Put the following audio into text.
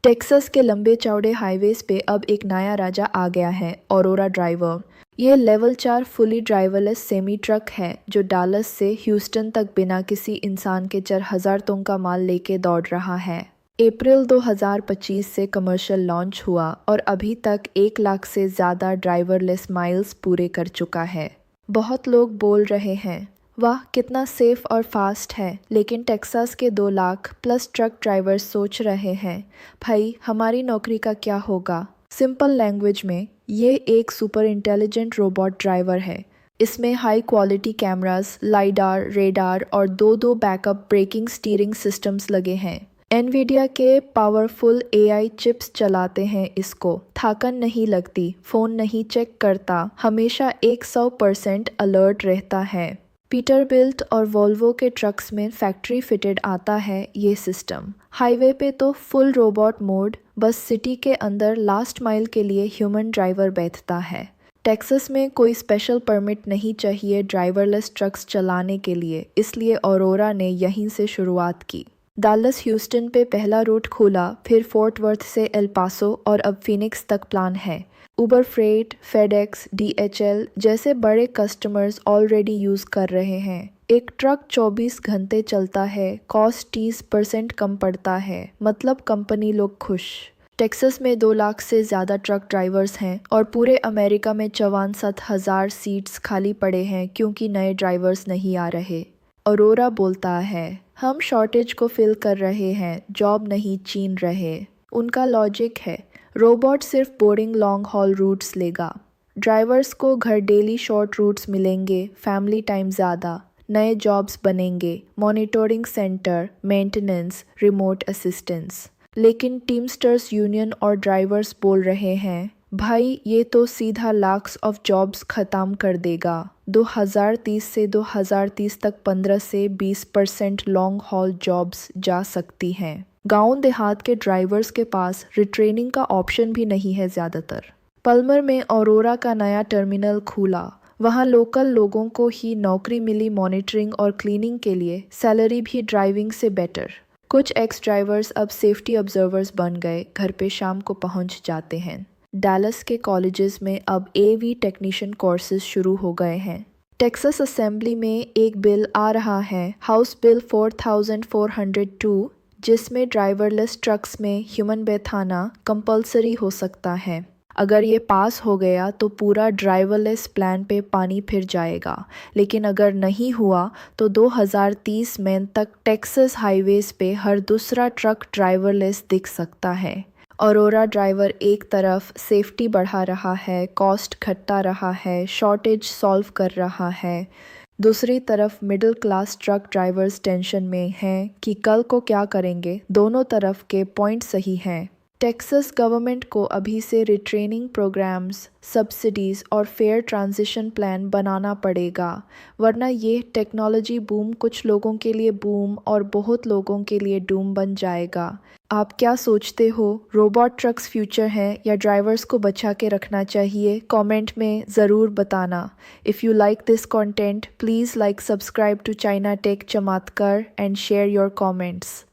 Texas के लंबे चौड़े हाईवेज पे अब एक नया राजा आ गया है, ऑरोरा ड्राइवर। यह level 4 fully driverless semi truck है जो डालस से ह्यूस्टन तक बिना किसी इंसान के 4,000 टन का माल लेके दौड़ रहा है। अप्रैल 2025 से कमर्शियल लॉन्च हुआ और अभी तक 1 लाख से ज़्यादा ड्राइवरलेस माइल्स पूरे कर चुका है। बहुत लोग बोल रहे हैं, वाह कितना सेफ और फास्ट है, लेकिन टेक्सास के 2 लाख प्लस ट्रक ड्राइवर्स सोच रहे हैं, भाई हमारी नौकरी का क्या होगा। सिंपल लैंग्वेज में ये एक सुपर इंटेलिजेंट रोबोट ड्राइवर है। इसमें high quality cameras, lidar, radar और दो बैकअप ब्रेकिंग स्टीयरिंग सिस्टम्स लगे हैं। एनवीडिया के पावरफुल एआई चिप्स चलाते हैं इसको। थकान नहीं लगती, फ़ोन नहीं चेक करता, हमेशा 100% अलर्ट रहता है। पीटरबिल्ट और वोल्वो के ट्रक्स में फैक्ट्री फिटेड आता है ये सिस्टम। हाईवे पे तो full robot mode, bus city के अंदर लास्ट माइल के लिए ह्यूमन ड्राइवर बैठता है। टेक्सास में कोई स्पेशल परमिट नहीं चाहिए ड्राइवरलेस ट्रक्स चलाने के लिए, इसलिए ऑरोरा ने यहीं से शुरुआत की। डालस ह्यूस्टन पे पहला रूट खुला, फिर फोर्ट वर्थ से एल पासो और अब फिनिक्स तक प्लान है। उबर फ्रेट, फेडेक्स, डीएचएल जैसे बड़े कस्टमर्स ऑलरेडी यूज़ कर रहे हैं। एक ट्रक 24 घंटे चलता है, कॉस्ट 30% कम पड़ता है, मतलब कंपनी लोग खुश। टेक्सास में 2 लाख से ज़्यादा ट्रक ड्राइवर्स हैं और पूरे अमेरिका में 64,000 सीट्स खाली पड़े हैं क्योंकि नए ड्राइवर्स नहीं आ रहे। ऑरोरा बोलता है, हम शॉर्टेज को फिल कर रहे हैं, जॉब नहीं छीन रहे। उनका लॉजिक है, रोबोट सिर्फ बोरिंग लॉन्ग हॉल रूट्स लेगा, ड्राइवर्स को घर डेली शॉर्ट रूट्स मिलेंगे, फैमिली टाइम ज़्यादा, नए जॉब्स बनेंगे, monitoring centre, maintenance, remote assistance. लेकिन टीमस्टर्स यूनियन और ड्राइवर्स बोल रहे हैं, भाई ये तो सीधा लाख्स ऑफ जॉब्स ख़त्म कर देगा। 2030 से 2030 तक 15 से 20% लॉन्ग हॉल जॉब्स जा सकती हैं। गांव देहात के ड्राइवर्स के पास रिट्रेनिंग का ऑप्शन भी नहीं है ज़्यादातर। पल्मर में ऑरोरा का नया टर्मिनल खुला, वहां लोकल लोगों को ही नौकरी मिली मॉनिटरिंग और क्लीनिंग के लिए, सैलरी भी ड्राइविंग से बेटर। कुछ एक्स ड्राइवर्स अब सेफ्टी ऑब्जर्वर्स बन गए, घर पे शाम को पहुंच जाते हैं। डालस के कॉलेजेस में अब एवी टेक्नीशियन कोर्सेज शुरू हो गए हैं। टेक्सास असेंबली में एक बिल आ रहा है, हाउस बिल 4402, जिसमें ड्राइवरलेस ट्रक्स में ह्यूमन बैठाना कंपलसरी हो सकता है। अगर ये पास हो गया तो पूरा ड्राइवरलेस प्लान पे पानी फिर जाएगा, लेकिन अगर नहीं हुआ तो 2030 में तक टेक्सास हाईवेज पे हर दूसरा ट्रक ड्राइवरलेस दिख सकता है। ऑरोरा ड्राइवर एक तरफ सेफ्टी बढ़ा रहा है, कॉस्ट घटा रहा है, शॉर्टेज सॉल्व कर रहा है, दूसरी तरफ middle class truck drivers tension में हैं कि कल को क्या करेंगे। दोनों तरफ के पॉइंट सही हैं। टेक्सास गवर्नमेंट को अभी से रिट्रेनिंग प्रोग्राम्स, सब्सिडीज़ और फेयर ट्रांजिशन प्लान बनाना पड़ेगा, वरना ये टेक्नोलॉजी बूम कुछ लोगों के लिए बूम और बहुत लोगों के लिए डूम बन जाएगा। आप क्या सोचते हो, रोबोट ट्रक्स फ्यूचर हैं या ड्राइवर्स को बचा के रखना चाहिए? कमेंट में ज़रूर बताना। If you like this content, please like, subscribe to China tech Chamatkar and share your comments.